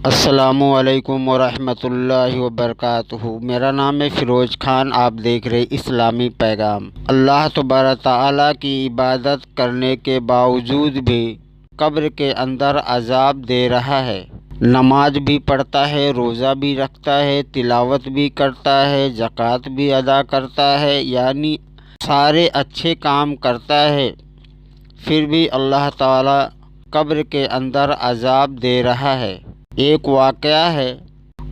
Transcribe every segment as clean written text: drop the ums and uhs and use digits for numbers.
السلام علیکم ورحمۃ اللہ وبرکاتہ۔ میرا نام ہے فیروز خان۔ آپ دیکھ رہے اسلامی پیغام۔ اللہ تبارک تعالیٰ کی عبادت کرنے کے باوجود بھی قبر کے اندر عذاب دے رہا ہے۔ نماز بھی پڑھتا ہے، روزہ بھی رکھتا ہے، تلاوت بھی کرتا ہے، زکوٰۃ بھی ادا کرتا ہے، یعنی سارے اچھے کام کرتا ہے، پھر بھی اللہ تعالیٰ قبر کے اندر عذاب دے رہا ہے۔ ایک واقعہ ہے،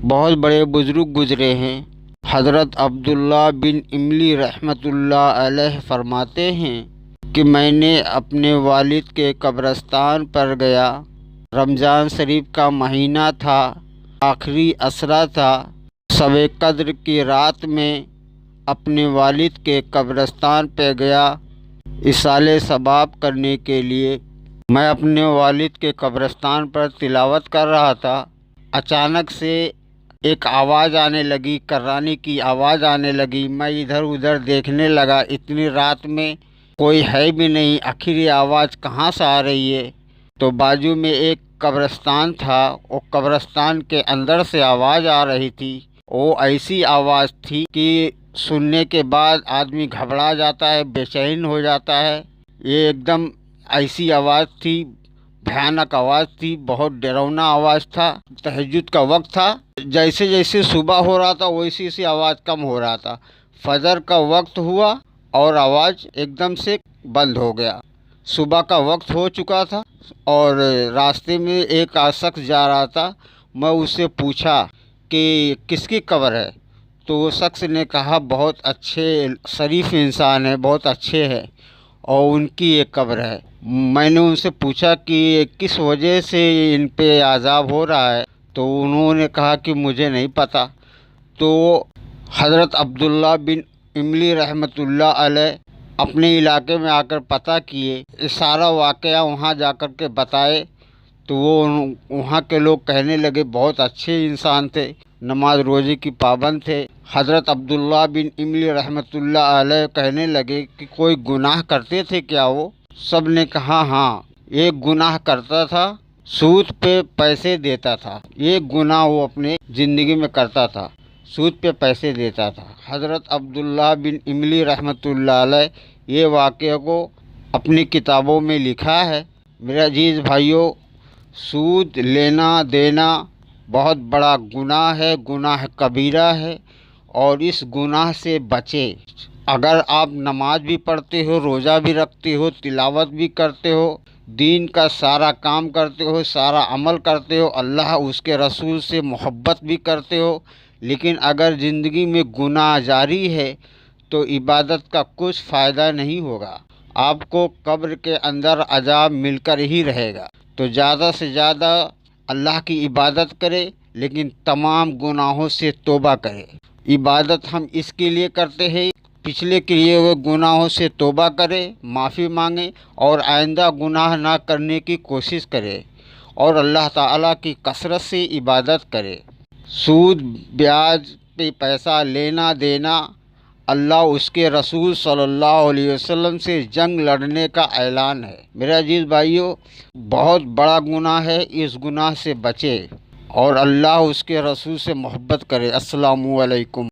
بہت بڑے بزرگ گزرے ہیں۔ حضرت عبداللہ بن املی رحمۃ اللہ علیہ فرماتے ہیں کہ میں نے اپنے والد کے قبرستان پر گیا۔ رمضان شریف کا مہینہ تھا، آخری عشرہ تھا۔ شب قدر کی رات میں اپنے والد کے قبرستان پہ گیا ایصال ثواب کرنے کے لیے۔ میں اپنے والد کے قبرستان پر تلاوت کر رہا تھا، اچانک سے ایک آواز آنے لگی، کرانے کی آواز آنے لگی۔ میں ادھر ادھر دیکھنے لگا، اتنی رات میں کوئی ہے بھی نہیں، آخر یہ آواز کہاں سے آ رہی ہے؟ تو بازو میں ایک قبرستان تھا، وہ قبرستان کے اندر سے آواز آ رہی تھی۔ وہ ایسی آواز تھی کہ سننے کے بعد آدمی گھبرا جاتا ہے، بے چین ہو جاتا ہے۔ یہ ایک دم ایسی آواز تھی، بھیانک آواز تھی، بہت ڈراؤنا آواز تھا۔ تہجد کا وقت تھا، جیسے جیسے صبح ہو رہا تھا ویسی ویسی آواز کم ہو رہا تھا۔ فجر کا وقت ہوا اور آواز ایک دم سے بند ہو گیا۔ صبح کا وقت ہو چکا تھا اور راستے میں ایک شخص جا رہا تھا۔ میں اس سے پوچھا کہ کس کی قبر ہے؟ تو وہ شخص نے کہا بہت اچھے شریف انسان ہے، بہت اچھے ہیں اور ان کی ایک قبر ہے۔ میں نے ان سے پوچھا کہ کس وجہ سے ان پہ عذاب ہو رہا ہے؟ تو انہوں نے کہا کہ مجھے نہیں پتہ۔ تو حضرت عبداللہ بن املی رحمۃ اللہ علیہ اپنے علاقے میں آ کر پتہ کیے، یہ سارا واقعہ وہاں جا کر کے بتائے۔ تو وہ وہاں کے لوگ کہنے لگے بہت اچھے انسان تھے، نماز روزے کی پابند تھے۔ حضرت عبداللہ بن املی رحمۃ اللہ علیہ کہنے لگے کہ کوئی گناہ کرتے تھے کیا وہ؟ سب نے کہا ہاں، ایک گناہ کرتا تھا، سود پہ پیسے دیتا تھا۔ ایک گناہ وہ اپنے زندگی میں کرتا تھا، سود پہ پیسے دیتا تھا۔ حضرت عبداللہ بن املی رحمۃ اللہ علیہ یہ واقعہ کو اپنی کتابوں میں لکھا ہے۔ میرے عزیز بھائیوں، سود لینا دینا بہت بڑا گناہ ہے، گناہ کبیرہ ہے، اور اس گناہ سے بچے۔ اگر آپ نماز بھی پڑھتے ہو، روزہ بھی رکھتے ہو، تلاوت بھی کرتے ہو، دین کا سارا کام کرتے ہو، سارا عمل کرتے ہو، اللہ اس کے رسول سے محبت بھی کرتے ہو، لیکن اگر زندگی میں گناہ جاری ہے تو عبادت کا کچھ فائدہ نہیں ہوگا، آپ کو قبر کے اندر عذاب مل کر ہی رہے گا۔ تو زیادہ سے زیادہ اللہ کی عبادت کرے، لیکن تمام گناہوں سے توبہ کرے۔ عبادت ہم اس کے لیے کرتے ہیں، پچھلے کیے ہوئے گناہوں سے توبہ کرے، معافی مانگے اور آئندہ گناہ نہ کرنے کی کوشش کرے، اور اللہ تعالیٰ کی کثرت سے عبادت کرے۔ سود بیاج پہ پیسہ لینا دینا، اللہ اس کے رسول صلی اللہ علیہ وسلم سے جنگ لڑنے کا اعلان ہے۔ میرے عزیز بھائیوں، بہت بڑا گناہ ہے، اس گناہ سے بچے اور اللہ اس کے رسول سے محبت کرے۔ السلام علیکم۔